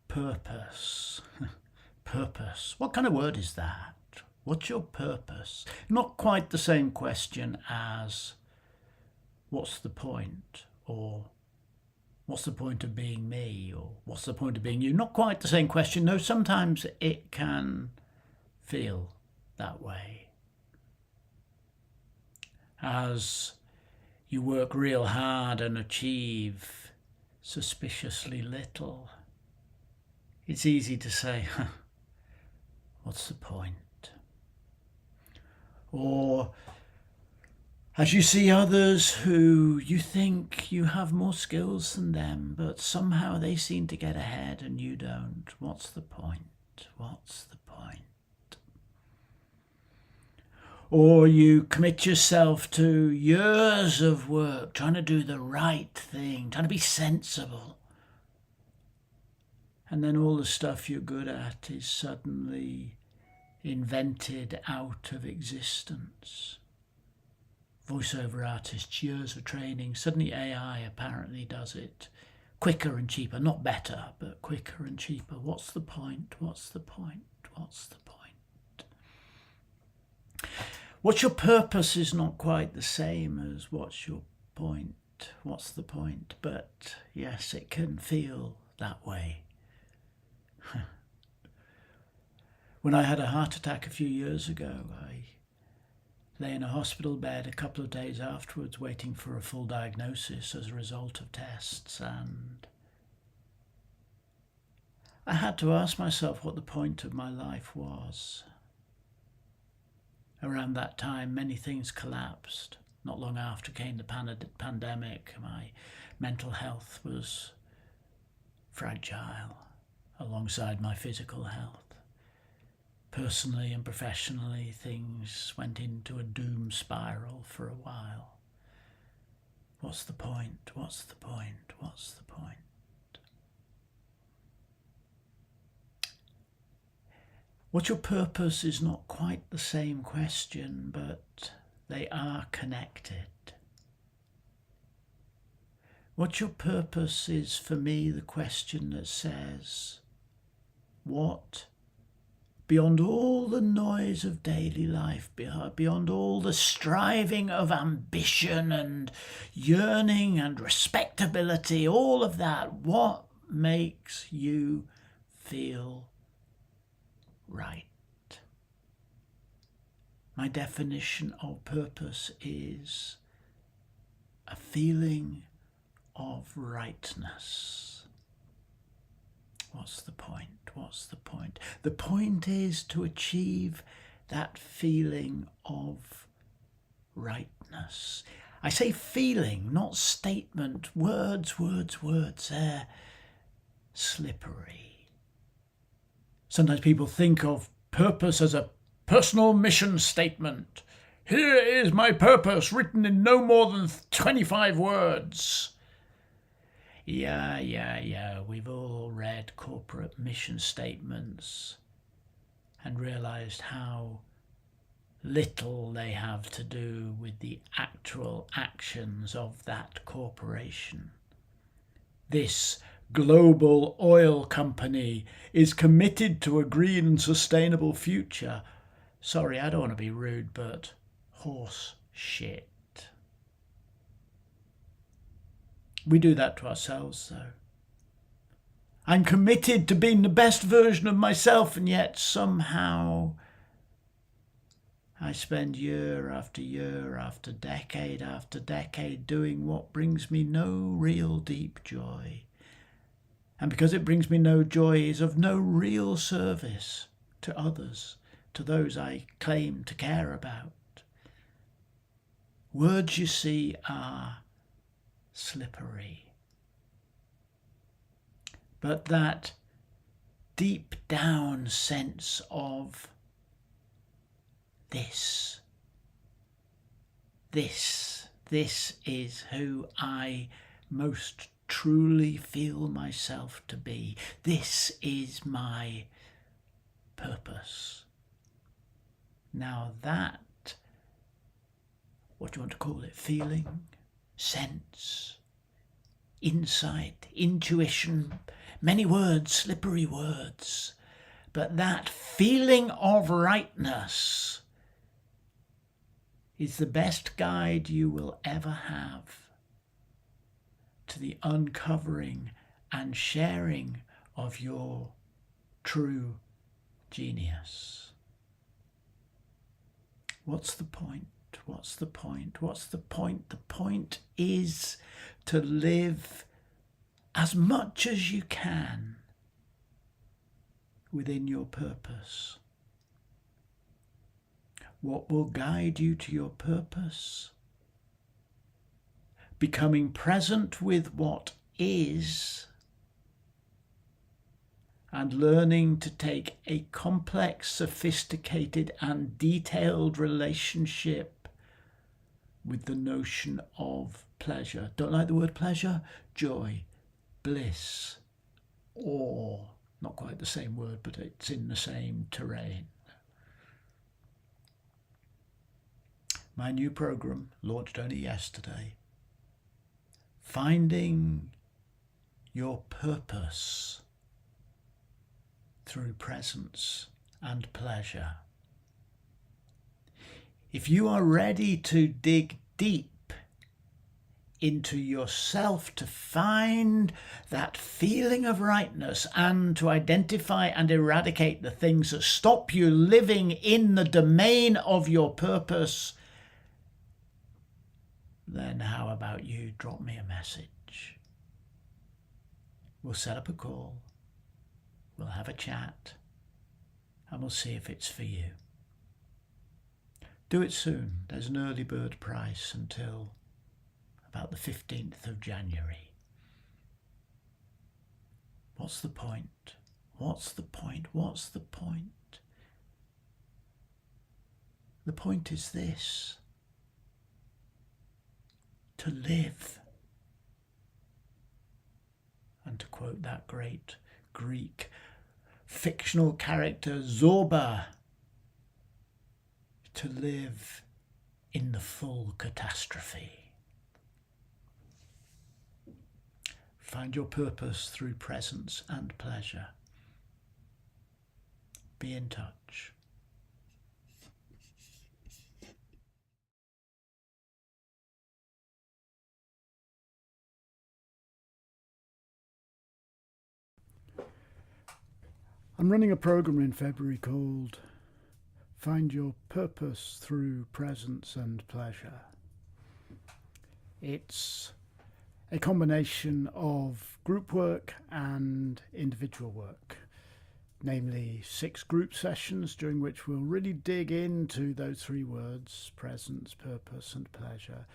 Purpose. Purpose. What kind of word is that? What's your purpose? Not quite the same question as what's the point, or what's the point of being me, or what's the point of being you? Not quite the same question. No, sometimes it can feel that way. As you work real hard and achieve suspiciously little, it's easy to say, what's the point? Or as you see others who you think you have more skills than them, but somehow they seem to get ahead and you don't. What's the point? What's the point? Or you commit yourself to years of work, trying to do the right thing, trying to be sensible. And then all the stuff you're good at is suddenly invented out of existence. Voiceover artists, years of training, suddenly AI apparently does it quicker and cheaper, not better, but quicker and cheaper. What's the point? What's the point? What's the point? What's your purpose is not quite the same as what's your point. What's the point? But yes, it can feel that way. When I had a heart attack a few years ago, I lay in a hospital bed a couple of days afterwards waiting for a full diagnosis as a result of tests, and I had to ask myself what the point of my life was. Around that time, many things collapsed. Not long after came the pandemic. My mental health was fragile alongside my physical health. Personally and professionally, things went into a doom spiral for a while. What's the point? What's the point? What's the point? What's your purpose is not quite the same question, but they are connected. What's your purpose is, for me, the question that says, what, beyond all the noise of daily life, beyond all the striving of ambition and yearning and respectability, all of that, what makes you feel right? My definition of purpose is a feeling of rightness. What's the point? What's the point? The point is to achieve that feeling of rightness. I say feeling, not statement. Words, they're slippery. Sometimes people think of purpose as a personal mission statement. Here is my purpose, written in no more than 25 words. Yeah. We've all read corporate mission statements and realised how little they have to do with the actual actions of that corporation. This global oil company is committed to a green and sustainable future. Sorry, I don't want to be rude, but horse shit. We do that to ourselves, though. I'm committed to being the best version of myself, and yet somehow I spend year after year after decade doing what brings me no real deep joy. And because it brings me no joy, is of no real service to others, to those I claim to care about. Words, you see, are slippery. But that deep down sense of this is who I most truly feel myself to be. This is my purpose. Now that, what do you want to call it? Feeling, sense, insight, intuition, Many words, slippery words. But that feeling of rightness is the best guide you will ever have to the uncovering and sharing of your true genius. What's the point? What's the point? What's the point? The point is to live as much as you can within your purpose. What will guide you to your purpose? Becoming present with what is and learning to take a complex, sophisticated and detailed relationship with the notion of pleasure. Don't like the word pleasure? Joy, bliss, awe. Not quite the same word, but it's in the same terrain. My new program, launched only yesterday, Finding Your Purpose Through Presence and Pleasure. If you are ready to dig deep into yourself to find that feeling of rightness and to identify and eradicate the things that stop you living in the domain of your purpose, then how about you drop me a message? We'll set up a call, we'll have a chat, and we'll see if it's for you. Do it soon. There's an early bird price until about the 15th of January. What's the point? What's the point? What's the point? The point is this: to live. And to quote that great Greek fictional character Zorba, to live in the full catastrophe. Find your purpose through presence and pleasure. Be in touch. I'm running a program in February called Find Your Purpose Through Presence and Pleasure. It's a combination of group work and individual work, namely 6 group sessions during which we'll really dig into those 3 words, presence, purpose and pleasure,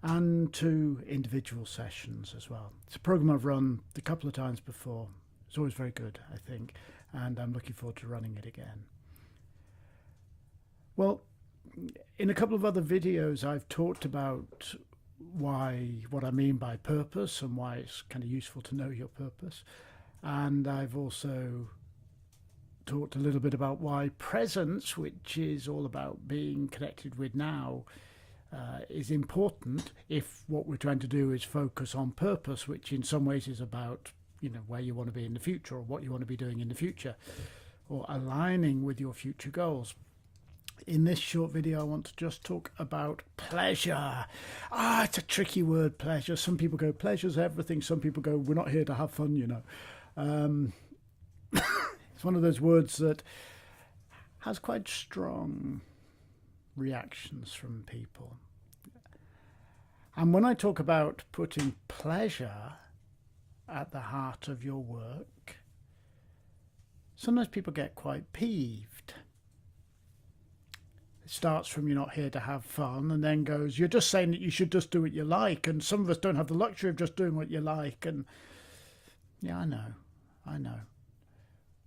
and 2 individual sessions as well. It's a program I've run a couple of times before. It's always very good, I think, and I'm looking forward to running it again. Well, in a couple of other videos I've talked about what I mean by purpose and why it's kind of useful to know your purpose. And I've also talked a little bit about why presence, which is all about being connected with now, is important if what we're trying to do is focus on purpose, which in some ways is about, where you want to be in the future or what you want to be doing in the future or aligning with your future goals. In this short video, I want to just talk about pleasure. It's a tricky word, pleasure. Some people go, pleasure's everything. Some people go, we're not here to have fun, It's one of those words that has quite strong reactions from people. And when I talk about putting pleasure at the heart of your work, sometimes people get quite peeved. It starts from you're not here to have fun and then goes, you're just saying that you should just do what you like, and some of us don't have the luxury of just doing what you like. And yeah, I know.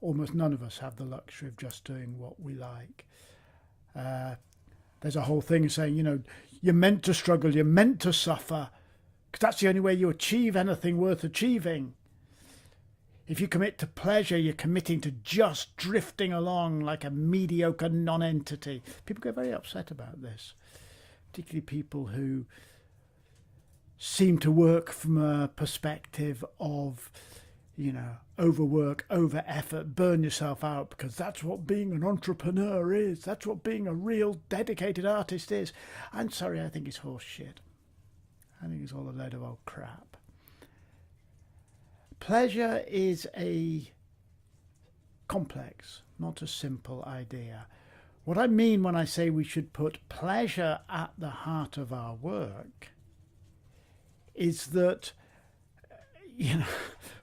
Almost none of us have the luxury of just doing what we like. There's a whole thing saying, you're meant to struggle, you're meant to suffer, because that's the only way you achieve anything worth achieving. If you commit to pleasure, you're committing to just drifting along like a mediocre non-entity. People get very upset about this, particularly people who seem to work from a perspective of, overwork, over effort, burn yourself out, because that's what being an entrepreneur is. That's what being a real dedicated artist is. I'm sorry, I think it's horse shit. I think it's all a load of old crap. Pleasure is a complex, not a simple idea. What I mean when I say we should put pleasure at the heart of our work is that,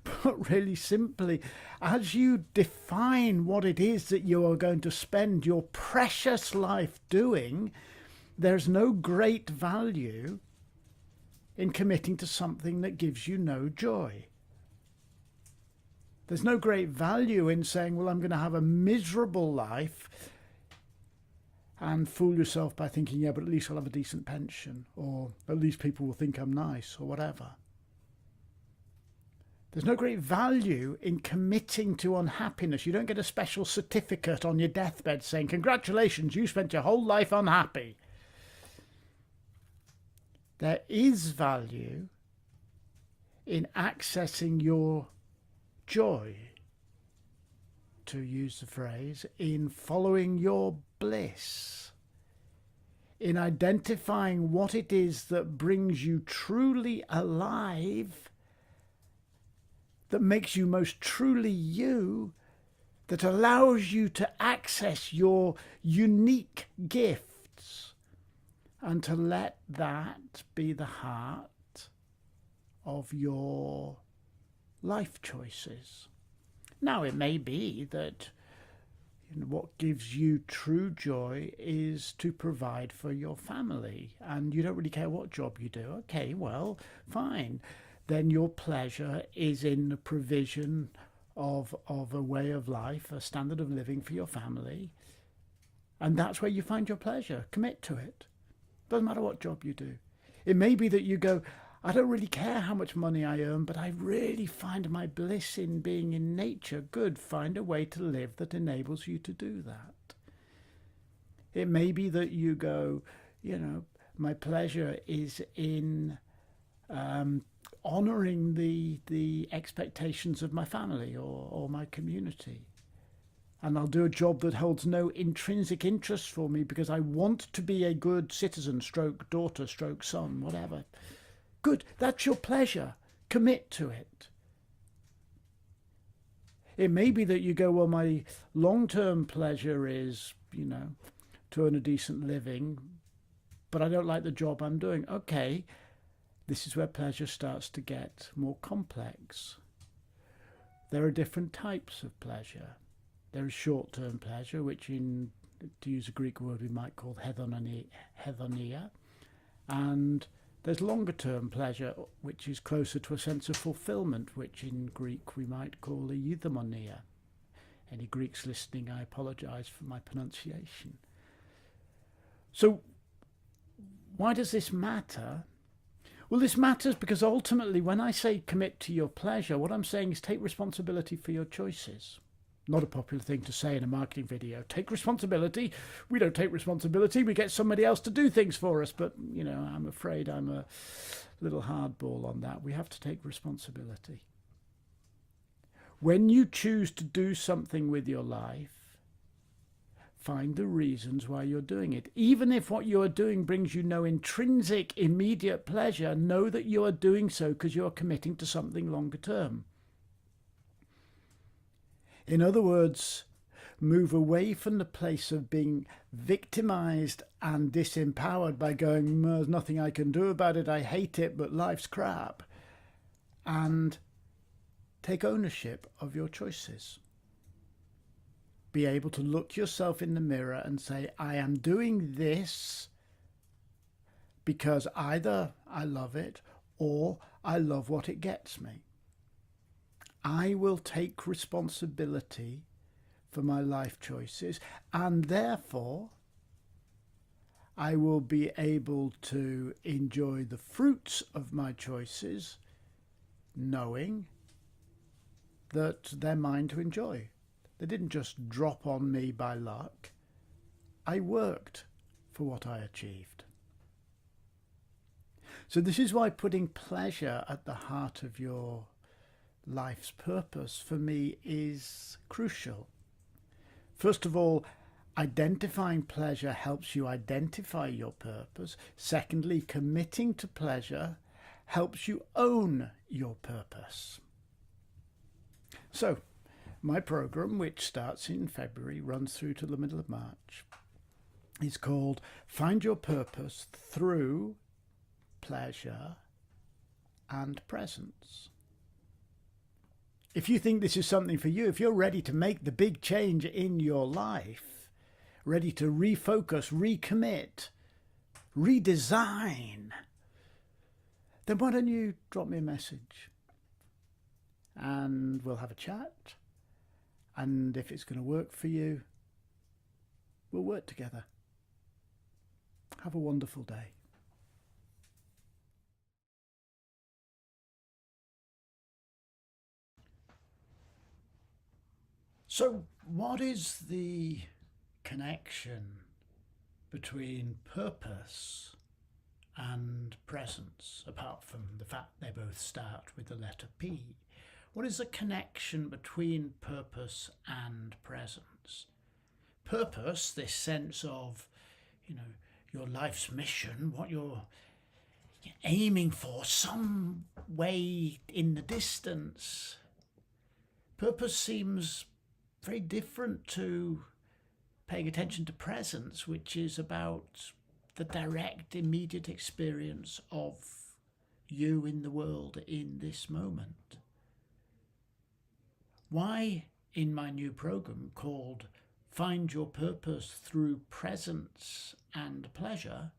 put really simply, as you define what it is that you are going to spend your precious life doing, there's no great value in committing to something that gives you no joy. There's no great value in saying, well, I'm going to have a miserable life, and fool yourself by thinking, yeah, but at least I'll have a decent pension, or at least people will think I'm nice, or whatever. There's no great value in committing to unhappiness. You don't get a special certificate on your deathbed saying, congratulations, you spent your whole life unhappy. There is value in accessing your joy, to use the phrase, in following your bliss, in identifying what it is that brings you truly alive, that makes you most truly you, that allows you to access your unique gifts, and to let that be the heart of your life choices. Now, it may be that what gives you true joy is to provide for your family, and you don't really care what job you do. Okay, well, fine. Then your pleasure is in the provision of a way of life, a standard of living for your family, and that's where you find your pleasure. Commit to it. Doesn't matter what job you do. It may be that you go, I don't really care how much money I earn, but I really find my bliss in being in nature. Good, find a way to live that enables you to do that. It may be that you go, my pleasure is in honouring the expectations of my family or my community. And I'll do a job that holds no intrinsic interest for me because I want to be a good citizen, stroke daughter, stroke son, whatever. Good, that's your pleasure. Commit to it. It may be that you go, well, my long-term pleasure is, to earn a decent living, but I don't like the job I'm doing. Okay, this is where pleasure starts to get more complex. There are different types of pleasure. There is short-term pleasure, which to use a Greek word, we might call hedonia, and there's longer-term pleasure, which is closer to a sense of fulfillment, which in Greek we might call eudaimonia. Any Greeks listening, I apologise for my pronunciation. So why does this matter? Well, this matters because ultimately when I say commit to your pleasure, what I'm saying is take responsibility for your choices. Not a popular thing to say in a marketing video. Take responsibility. We don't take responsibility. We get somebody else to do things for us. But, I'm afraid I'm a little hardball on that. We have to take responsibility. When you choose to do something with your life, find the reasons why you're doing it. Even if what you are doing brings you no intrinsic, immediate pleasure, know that you are doing so because you are committing to something longer term. In other words, move away from the place of being victimized and disempowered by going, there's nothing I can do about it, I hate it, but life's crap, and take ownership of your choices. Be able to look yourself in the mirror and say, I am doing this because either I love it or I love what it gets me. I will take responsibility for my life choices, and therefore I will be able to enjoy the fruits of my choices, knowing that they're mine to enjoy. They didn't just drop on me by luck. I worked for what I achieved. So this is why putting pleasure at the heart of your life's purpose for me is crucial. First of all, identifying pleasure helps you identify your purpose. Secondly, committing to pleasure helps you own your purpose. So, my program, which starts in February, runs through to the middle of March, is called Find Your Purpose Through Pleasure and Presence. If you think this is something for you, if you're ready to make the big change in your life, ready to refocus, recommit, redesign, then why don't you drop me a message and we'll have a chat. And if it's going to work for you, we'll work together. Have a wonderful day. So, what is the connection between purpose and presence, apart from the fact they both start with the letter P? What is the connection between purpose and presence? Purpose, this sense of, your life's mission, what you're aiming for, some way in the distance. Purpose seems very different to paying attention to presence, which is about the direct, immediate experience of you in the world in this moment. Why, in my new program called Find Your Purpose Through Presence and Pleasure,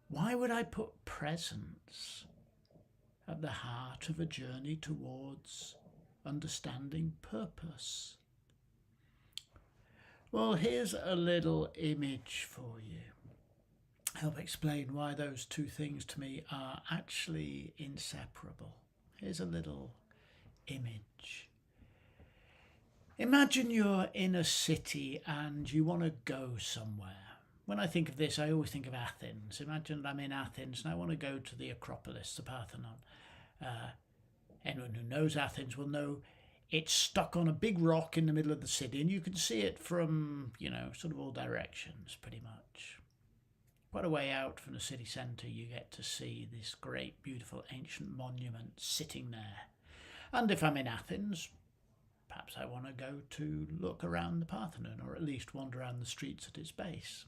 why would I put presence at the heart of a journey towards understanding purpose? Well, here's a little image for you. Help explain why those two things to me are actually inseparable. Here's a little image. Imagine you're in a city and you want to go somewhere. When I think of this, I always think of Athens. Imagine I'm in Athens and I want to go to the Acropolis, the Parthenon. Anyone who knows Athens will know it's stuck on a big rock in the middle of the city, and you can see it from, sort of all directions, pretty much. Quite a way out from the city centre, you get to see this great, beautiful, ancient monument sitting there. And if I'm in Athens, perhaps I want to go to look around the Parthenon, or at least wander around the streets at its base.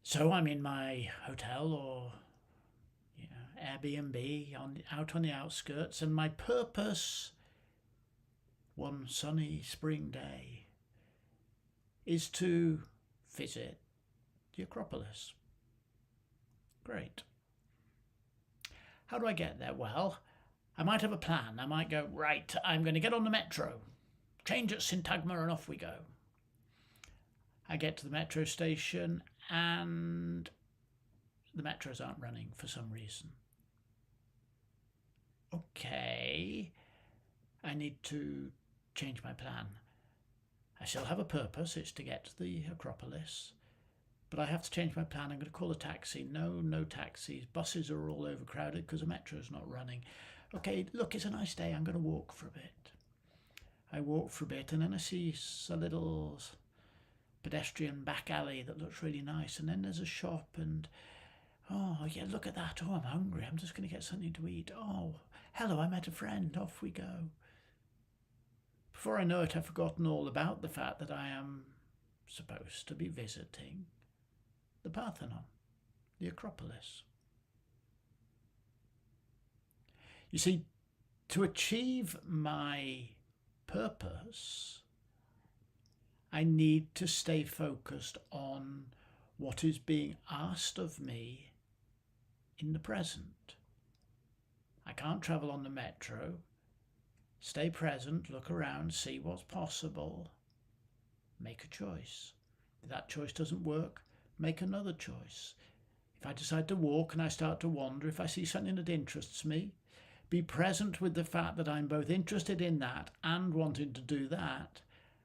So I'm in my hotel or Airbnb out on the outskirts, and my purpose one sunny spring day is to visit the Acropolis. Great. How do I get there? Well, I might have a plan. I might go, right, I'm going to get on the metro, change at Syntagma, and off we go. I get to the metro station and the metros aren't running for some reason. Okay, I need to change my plan. I still have a purpose, it's to get to the Acropolis, but I have to change my plan. I'm going to call a taxi. No taxis. Buses are all overcrowded because the metro's not running. Okay, look, it's a nice day. I'm going to walk for a bit. I walk for a bit and then I see a little pedestrian back alley that looks really nice, and then there's a shop and oh yeah, look at that. Oh, I'm hungry. I'm just going to get something to eat. Oh, hello, I met a friend. Off we go. Before I know it, I've forgotten all about the fact that I am supposed to be visiting the Parthenon, the Acropolis. You see, to achieve my purpose, I need to stay focused on what is being asked of me in the present. I can't travel on the metro. Stay present, look around, see what's possible. Make a choice. If that choice doesn't work, make another choice. If I decide to walk and I start to wander, if I see something that interests me, be present with the fact that I'm both interested in that and wanting to do that,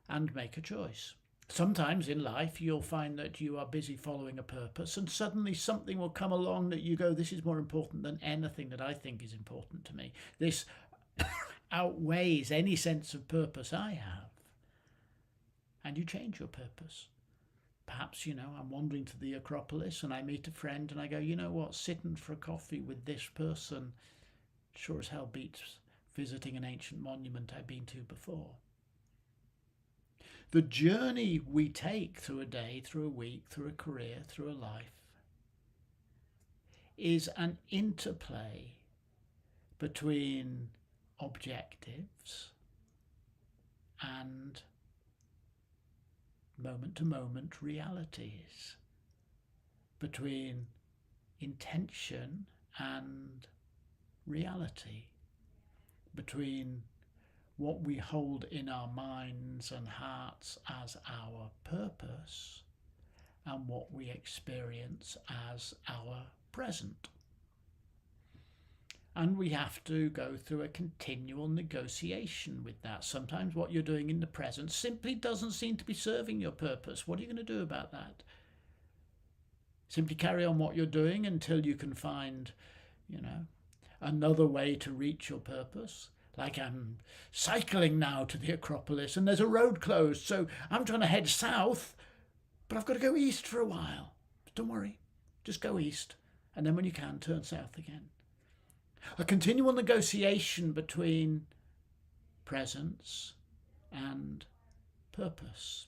and make a choice. Sometimes in life you'll find that you are busy following a purpose and suddenly something will come along that you go, this is more important than anything that I think is important to me. This outweighs any sense of purpose I have. And you change your purpose. Perhaps, I'm wandering to the Acropolis and I meet a friend and I go, you know what, sitting for a coffee with this person sure as hell beats visiting an ancient monument I've been to before. The journey we take through a day, through a week, through a career, through a life is an interplay between objectives and moment-to-moment realities, between intention and reality, between what we hold in our minds and hearts as our purpose and what we experience as our present. And we have to go through a continual negotiation with that. Sometimes what you're doing in the present simply doesn't seem to be serving your purpose. What are you going to do about that? Simply carry on what you're doing until you can find, another way to reach your purpose. Like I'm cycling now to the Acropolis and there's a road closed, so I'm trying to head south, but I've got to go east for a while. Don't worry, just go east, and then when you can, turn south again. A continual negotiation between presence and purpose.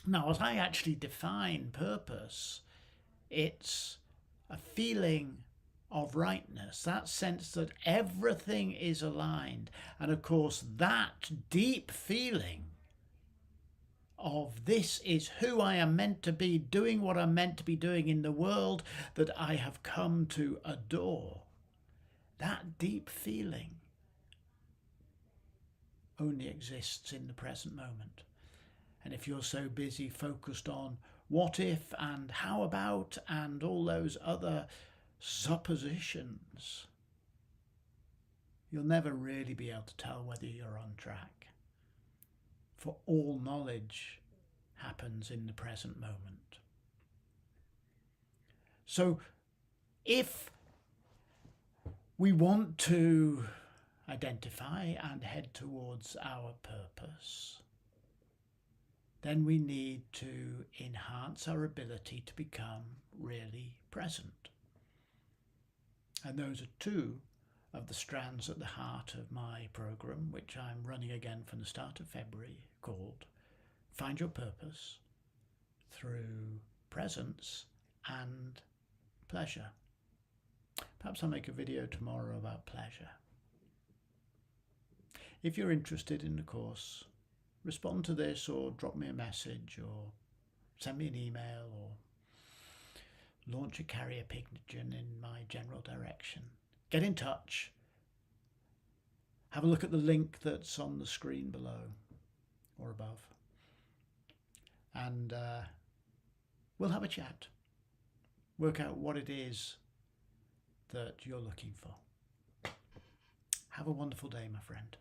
Now, as I actually define purpose, it's a feeling of rightness, that sense that everything is aligned. And of course, that deep feeling of this is who I am meant to be, doing what I'm meant to be doing in the world that I have come to adore. That deep feeling only exists in the present moment. And if you're so busy focused on what if and how about and all those other suppositions, you'll never really be able to tell whether you're on track. For all knowledge happens in the present moment. So if we want to identify and head towards our purpose, then we need to enhance our ability to become really present. And those are two of the strands at the heart of my program, which I'm running again from the start of February, called Find Your Purpose Through Presence and Pleasure. Perhaps I'll make a video tomorrow about pleasure. If you're interested in the course, respond to this or drop me a message or send me an email or launch a carrier pigeon in my general direction. Get in touch. Have a look at the link that's on the screen below or above. And we'll have a chat. Work out what it is that you're looking for. Have a wonderful day, my friend.